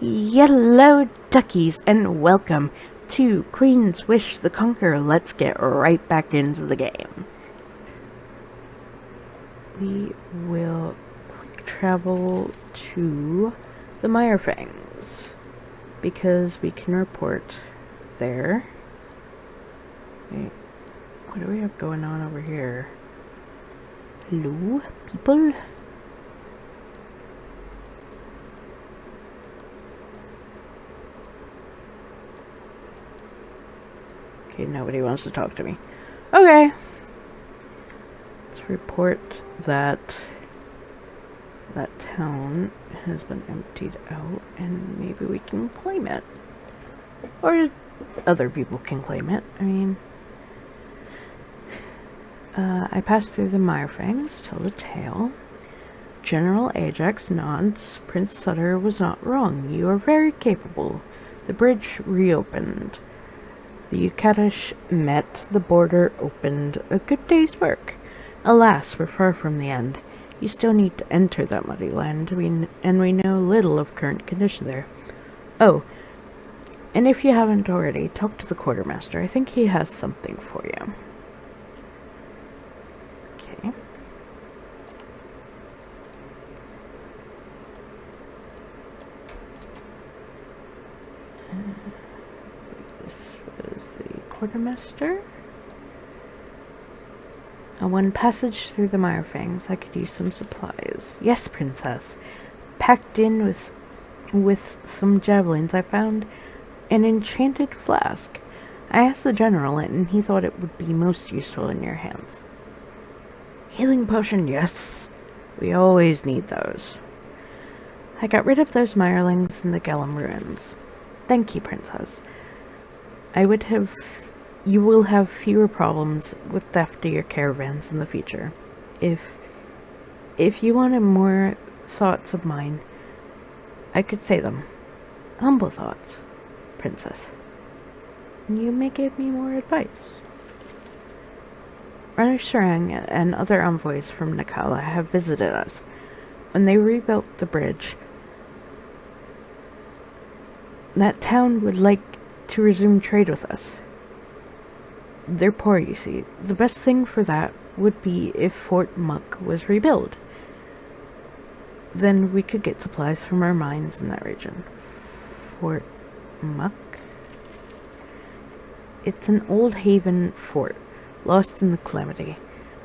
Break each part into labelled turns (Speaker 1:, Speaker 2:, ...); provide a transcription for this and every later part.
Speaker 1: Hello, duckies, and welcome to Queen's Wish the Conqueror. Let's get right back into the game. We will travel to the Mirefangs because we can report there. Wait, what do we have going on over here? Hello, people? Okay, nobody wants to talk to me. Okay. Let's report that that town has been emptied out and maybe we can claim it. Or other people can claim it. I mean, I passed through the Mirefangs, tell the tale. General Ajax nods. Prince Sutter was not wrong. You are very capable. The bridge reopened. The Ukadish met, the border opened, a good day's work. Alas, we're far from the end. You still need to enter that muddy land, and we know little of current condition there. Oh, and if you haven't already, talk to the quartermaster. I think he has something for you. Okay. The quartermaster. One passage through the Mirefangs. I could use some supplies. Yes, princess. Packed in with some javelins, I found an enchanted flask. I asked the general and he thought it would be most useful in your hands. Healing potion, yes. We always need those. I got rid of those mirelings in the Gellum ruins. Thank you, princess. You will have fewer problems with theft to your caravans in the future. If you wanted more thoughts of mine, I could say them. Humble thoughts, princess. You may give me more advice. Runner Sarang and other envoys from Nakala have visited us. When they rebuilt the bridge, that town would like to resume trade with us. They're poor, you see. The best thing for that would be if Fort Muck was rebuilt. Then we could get supplies from our mines in that region. Fort Muck? It's an old haven fort, lost in the calamity,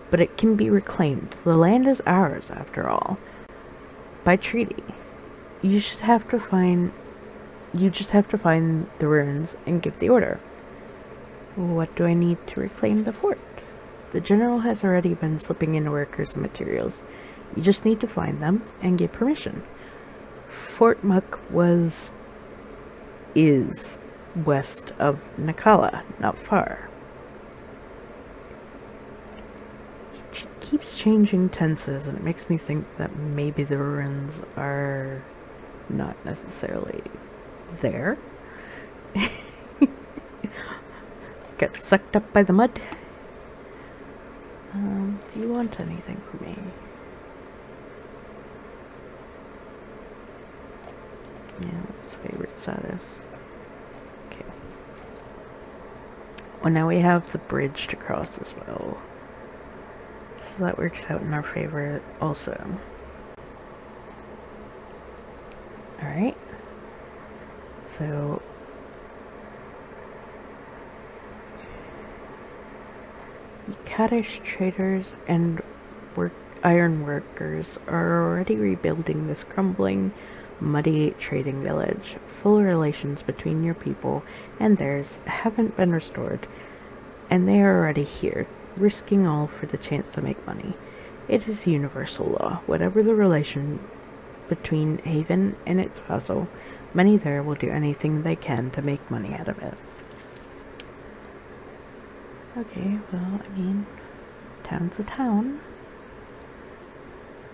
Speaker 1: but it can be reclaimed. The land is ours, after all. By treaty. You just have to find the ruins and give the order. What do I need to reclaim the fort? The general has already been slipping in workers and materials. You just need to find them and get permission. Fort Muck is west of Nakala, not far. He keeps changing tenses and it makes me think that maybe the ruins are not necessarily there. Get sucked up by the mud. Do you want anything from me? Yeah, that's favorite status. Okay. Well, now we have the bridge to cross as well. So that works out in our favor also. Alright. So Ukadish traders and iron workers are already rebuilding this crumbling, muddy trading village. Full relations between your people and theirs haven't been restored, and they are already here, risking all for the chance to make money. It is universal law. Whatever the relation between Haven and its vassal, many there will do anything they can to make money out of it. Okay, well, I mean, town's a town.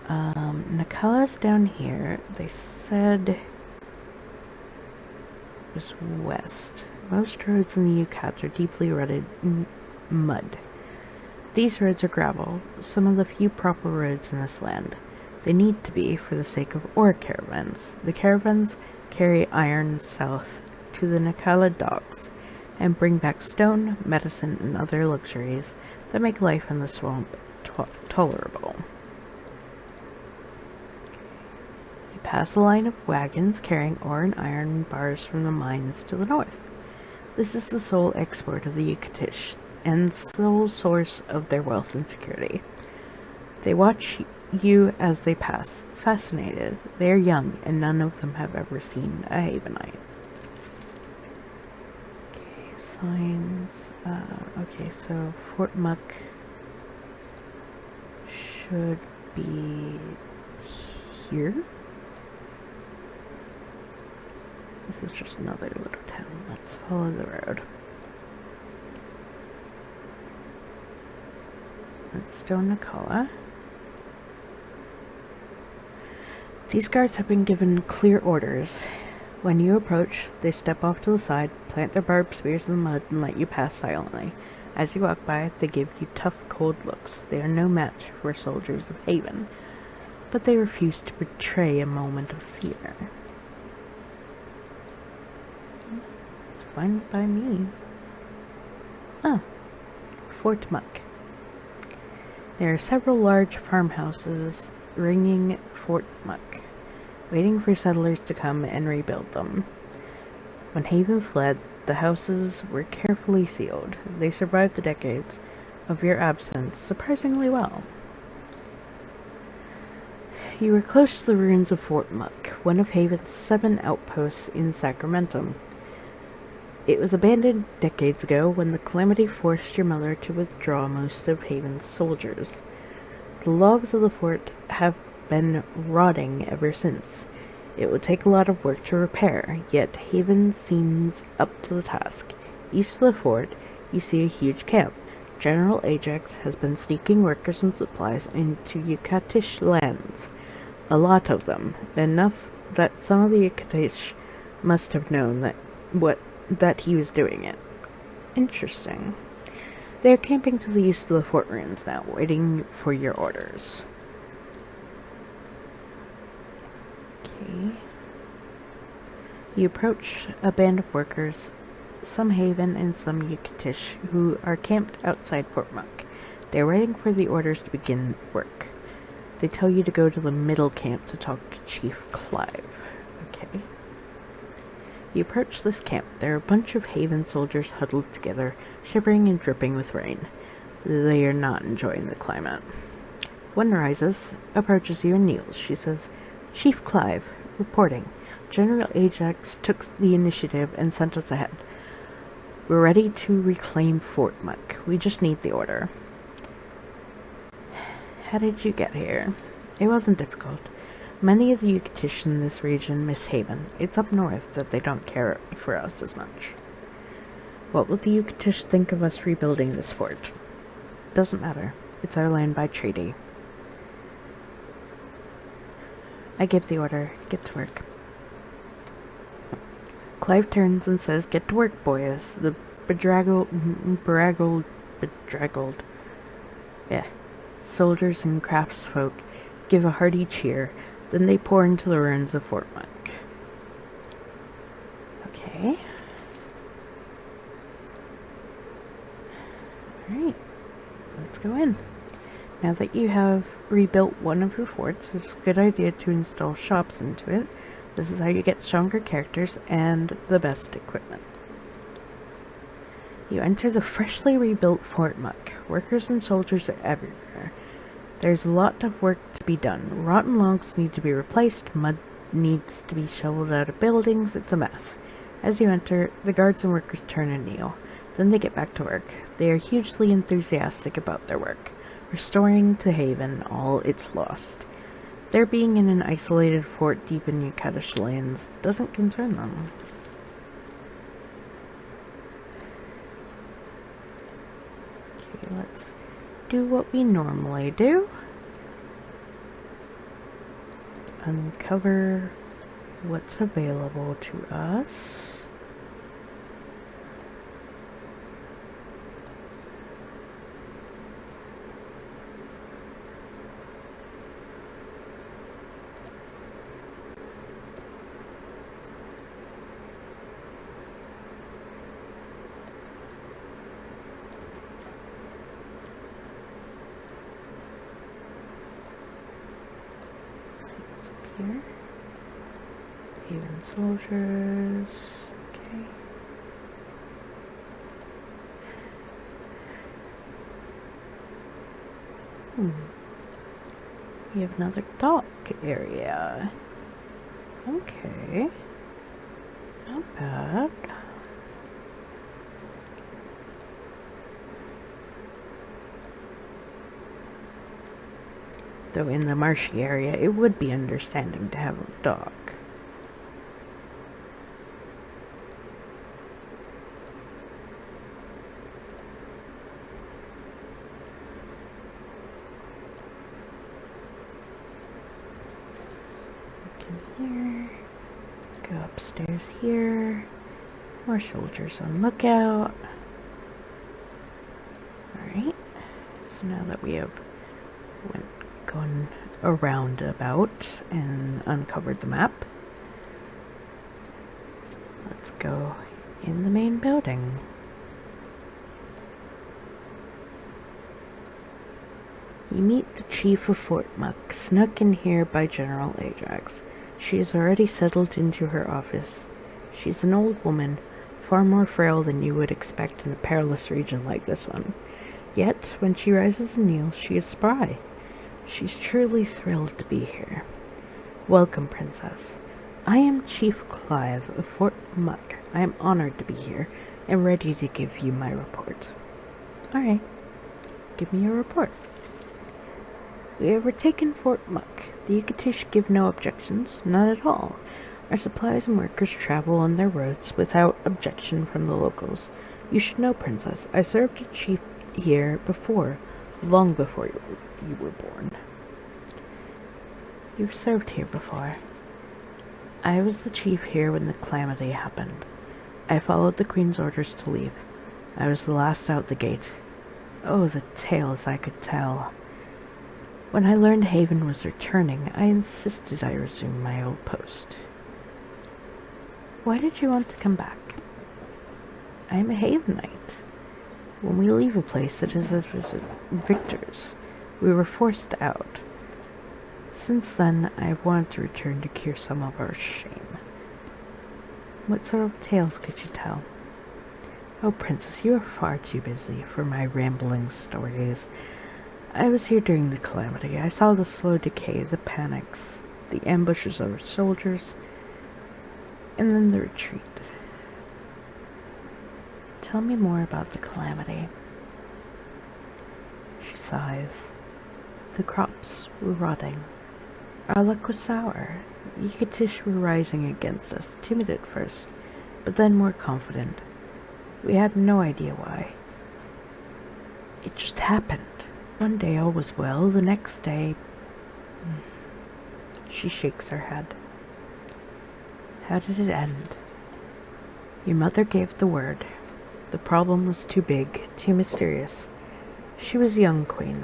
Speaker 1: Nakala's down here. They said it was west. Most roads in the Ukats are deeply rutted mud. These roads are gravel, some of the few proper roads in this land. They need to be for the sake of ore caravans. The caravans carry iron south to the Nakala docks and bring back stone, medicine, and other luxuries that make life in the swamp tolerable. You pass a line of wagons carrying ore and iron bars from the mines to the north. This is the sole export of the Yucatish and sole source of their wealth and security. They watch you as they pass, fascinated. They are young, and none of them have ever seen a Havenite. Okay, signs. Okay, so Fort Muck should be here. This is just another little town. Let's follow the road. Let's go Nakala. These guards have been given clear orders. When you approach, they step off to the side, plant their barbed spears in the mud, and let you pass silently. As you walk by, they give you tough, cold looks. They are no match for soldiers of Haven, but they refuse to betray a moment of fear. It's fine by me. Oh, Fort Muck. There are several large farmhouses ringing Fort Muck, waiting for settlers to come and rebuild them. When Haven fled, the houses were carefully sealed. They survived the decades of your absence surprisingly well. You were close to the ruins of Fort Muck, one of Haven's 7 outposts in Sacramento. It was abandoned decades ago when the calamity forced your mother to withdraw most of Haven's soldiers. The logs of the fort have been rotting ever since. It would take a lot of work to repair, yet Haven seems up to the task. East of the fort, you see a huge camp. General Ajax has been sneaking workers and supplies into Yucatish lands. A lot of them. Enough that some of the Yucatish must have known that he was doing it. Interesting. They are camping to the east of the fort ruins now, waiting for your orders. Okay. You approach a band of workers, some Haven and some Yucatish, who are camped outside Fort Muck. They are waiting for the orders to begin work. They tell you to go to the middle camp to talk to Chief Clive. Okay. You approach this camp. There are a bunch of Haven soldiers huddled together, shivering and dripping with rain. They are not enjoying the climate. One rises, approaches you and kneels. She says, "Chief Clive, reporting. General Ajax took the initiative and sent us ahead. We're ready to reclaim Fort Muck. We just need the order." How did you get here? It wasn't difficult. Many of the Yucatish in this region miss Haven. It's up north that they don't care for us as much. What would the Yucatish think of us rebuilding this fort? Doesn't matter. It's our land by treaty. I give the order. Get to work. Clive turns and says, "Get to work, boys." The bedraggled, soldiers and craftsfolk give a hearty cheer. Then they pour into the ruins of Fort Muck. Okay. Alright. Let's go in. Now that you have rebuilt one of your forts, it's a good idea to install shops into it. This is how you get stronger characters and the best equipment. You enter the freshly rebuilt Fort Muck. Workers and soldiers are everywhere. There's a lot of work to be done. Rotten logs need to be replaced, mud needs to be shoveled out of buildings, it's a mess. As you enter, the guards and workers turn and kneel. Then they get back to work. They are hugely enthusiastic about their work, restoring to Haven all it's lost. Their being in an isolated fort deep in Yucatish lands doesn't concern them. Okay, let's do what we normally do. Uncover what's available to us. here. Even soldiers. Okay. We have another dock area. Okay. Not bad. Though in the marshy area, it would be understanding to have a dock. Here, go upstairs here, more soldiers on lookout. Alright, so now that we have gone around about and uncovered the map, let's go in the main building. You meet the chief of Fort Muck, snuck in here by General Ajax. She is already settled into her office. She's an old woman, far more frail than you would expect in a perilous region like this one. Yet, when she rises and kneels, she is spry. She's truly thrilled to be here. Welcome, Princess. I am Chief Clive of Fort Muck. I am honored to be here and ready to give you my report. Alright, give me your report. We have retaken Fort Muck. The Yucatish give no objections, none at all. Our supplies and workers travel on their roads without objection from the locals. You should know, Princess, I served as chief here before, long before you were born. You served here before. I was the chief here when the calamity happened. I followed the Queen's orders to leave. I was the last out the gate. Oh, the tales I could tell. When I learned Haven was returning, I insisted I resume my old post. Why did you want to come back? I am a Havenite. When we leave a place, it is as victors. We were forced out. Since then, I have wanted to return to cure some of our shame. What sort of tales could you tell? Oh, Princess, you are far too busy for my rambling stories. I was here during the calamity. I saw the slow decay, the panics, the ambushes of our soldiers, and then the retreat. Tell me more about the calamity. She sighs. The crops were rotting. Our luck was sour. The Yucatish were rising against us, timid at first, but then more confident. We had no idea why. It just happened. One day all was well, the next day... She shakes her head. How did it end? Your mother gave the word. The problem was too big, too mysterious. She was young, Queen.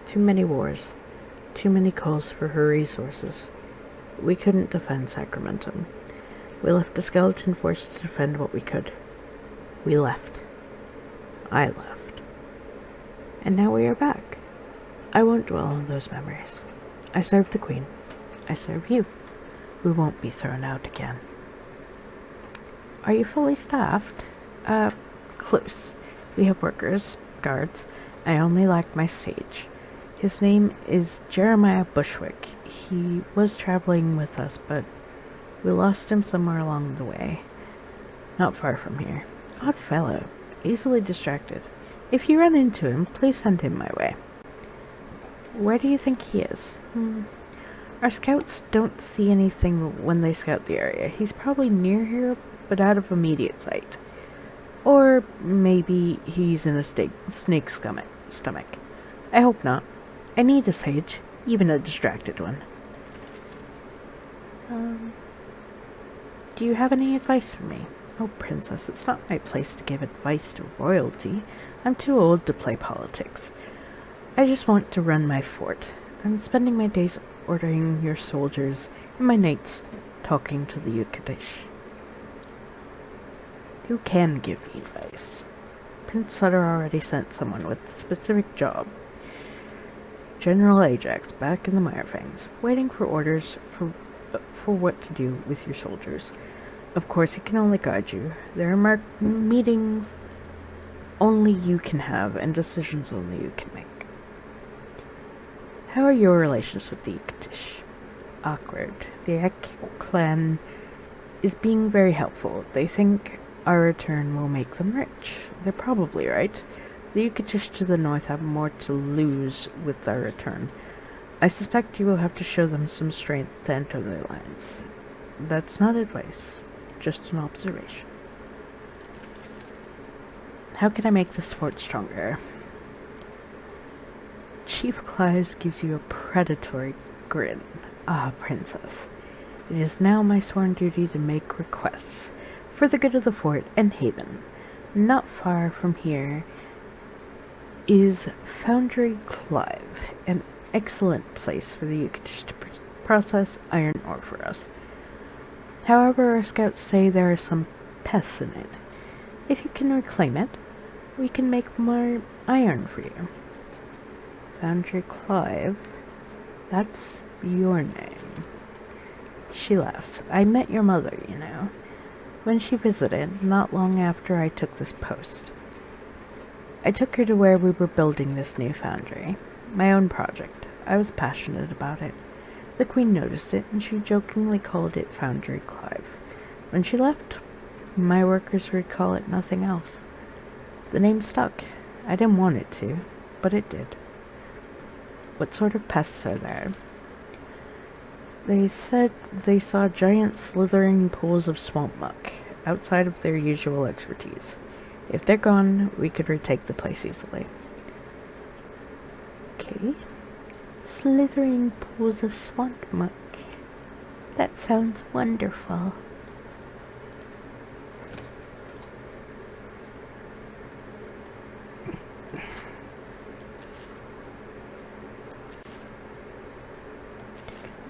Speaker 1: Too many wars. Too many calls for her resources. We couldn't defend Sacramento. We left a skeleton force to defend what we could. We left. I left. And now we are back. I won't dwell on those memories. I served the Queen. I serve you. We won't be thrown out again. Are you fully staffed? Close. We have workers, guards. I only lack my sage. His name is Jeremiah Bushwick. He was traveling with us, but we lost him somewhere along the way. Not far from here. Odd fellow. Easily distracted. If you run into him, please send him my way. Where do you think he is? Our scouts don't see anything when they scout the area. He's probably near here, but out of immediate sight. Or maybe he's in a snake's stomach. I hope not. I need a sage, even a distracted one. Do you have any advice for me? Oh, Princess, it's not my place to give advice to royalty. I'm too old to play politics. I just want to run my fort. I'm spending my days ordering your soldiers and my nights talking to the Yucatish. Who can give me advice? Prince Sutter already sent someone with a specific job. General Ajax, back in the Mirefangs, waiting for orders for what to do with your soldiers. Of course, he can only guide you. There are meetings only you can have, and decisions only you can make. How are your relations with the Yucatish? Awkward. The Ek clan is being very helpful. They think our return will make them rich. They're probably right. The Yucatish to the north have more to lose with our return. I suspect you will have to show them some strength to enter their lands. That's not advice, just an observation. How can I make this fort stronger? Chief Clives gives you a predatory grin. Ah, princess. It is now my sworn duty to make requests for the good of the fort and haven. Not far from here is Foundry Clive, an excellent place for the Yucatish to process iron ore for us. However, our scouts say there are some pests in it. If you can reclaim it, we can make more iron for you. Foundry Clive, that's your name. She laughs. I met your mother, you know, when she visited, not long after I took this post. I took her to where we were building this new foundry. My own project. I was passionate about it. The Queen noticed it, and she jokingly called it Foundry Clive. When she left, my workers would call it nothing else. The name stuck. I didn't want it to, but it did. What sort of pests are there? They said they saw giant slithering pools of swamp muck, outside of their usual expertise. If they're gone, we could retake the place easily. Okay. Slithering pools of swamp muck. That sounds wonderful.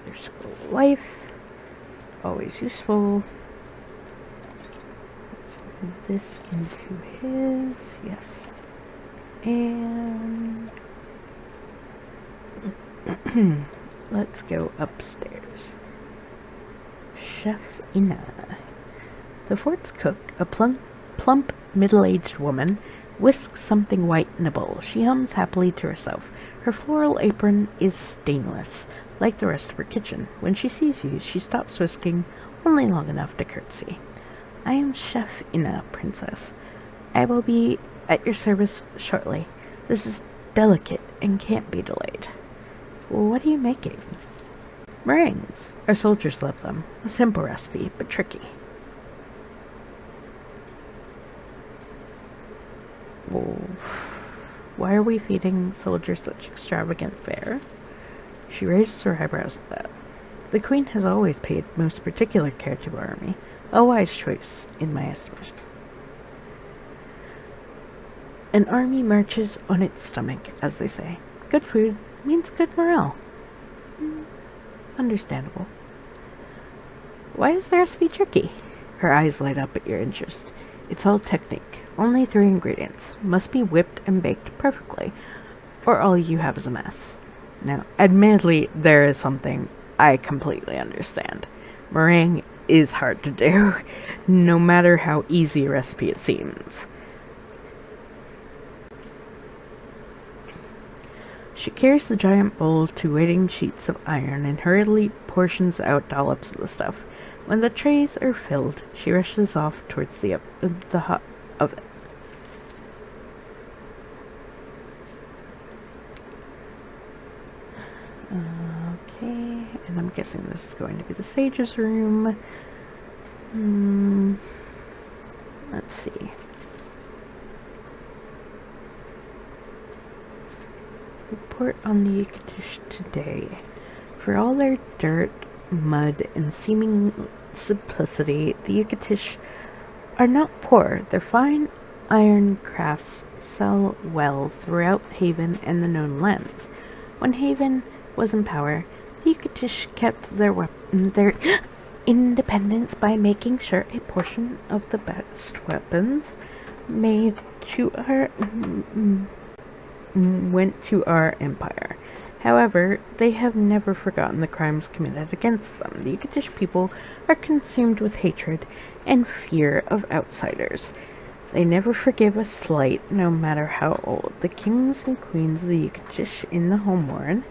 Speaker 1: Their school life. Always useful. Let's move this into his. Yes. And let's go upstairs. Chef Ina. The fort's cook, a plump middle-aged woman, whisks something white in a bowl. She hums happily to herself. Her floral apron is stainless, like the rest of her kitchen. When she sees you, she stops whisking, only long enough to curtsy. I am Chef Ina, princess. I will be at your service shortly. This is delicate and can't be delayed. What are you making? Meringues. Our soldiers love them. A simple recipe, but tricky. Well, why are we feeding soldiers such extravagant fare? She raises her eyebrows at that. The Queen has always paid most particular care to our army. A wise choice, in my estimation. An army marches on its stomach, as they say. Good food means good morale. Understandable. Why is the recipe tricky? Her eyes light up at your interest. It's all technique. Only 3 ingredients. Must be whipped and baked perfectly, or all you have is a mess. Now, admittedly, there is something I completely understand. Meringue is hard to do, no matter how easy a recipe it seems. She carries the giant bowl to waiting sheets of iron and hurriedly portions out dollops of the stuff. When the trays are filled, she rushes off towards the hot oven. Okay, and I'm guessing this is going to be the sage's room. Let's see. Report on the Yucatish today. For all their dirt, mud, and seeming simplicity, the Yucatish are not poor. Their fine iron crafts sell well throughout Haven and the known lands. When Haven was in power, the Yucatish kept their independence by making sure a portion of the best weapons made to our went to our empire. However, they have never forgotten the crimes committed against them. The Yucatish people are consumed with hatred and fear of outsiders. They never forgive a slight, no matter how old. The kings and queens of the Yucatish in the homeworld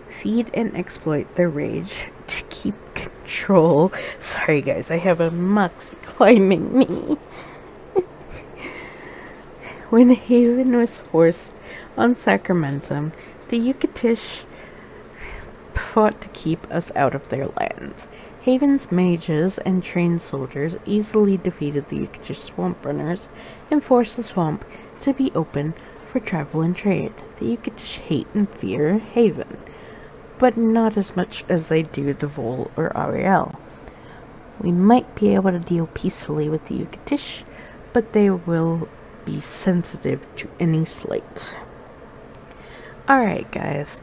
Speaker 1: feed and exploit their rage to keep control. Sorry guys, I have a muck climbing me. When Haven was forced on Sacramentum, the Yucatish fought to keep us out of their lands. Haven's mages and trained soldiers easily defeated the Yucatish swamp runners and forced the swamp to be open for travel and trade. The Yucatish hate and fear Haven, but not as much as they do the Vol or Ariel. We might be able to deal peacefully with the Yucatish, but they will be sensitive to any slight. Alright guys,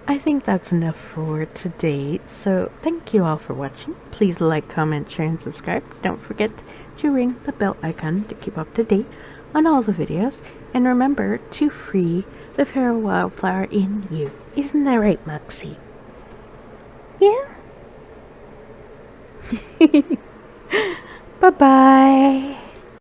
Speaker 1: I think that's enough for today, so thank you all for watching. Please like, comment, share, and subscribe. Don't forget to ring the bell icon to keep up to date on all the videos, and remember to free the feral wildflower in you. Isn't that right, Moxie? Yeah? Bye-bye!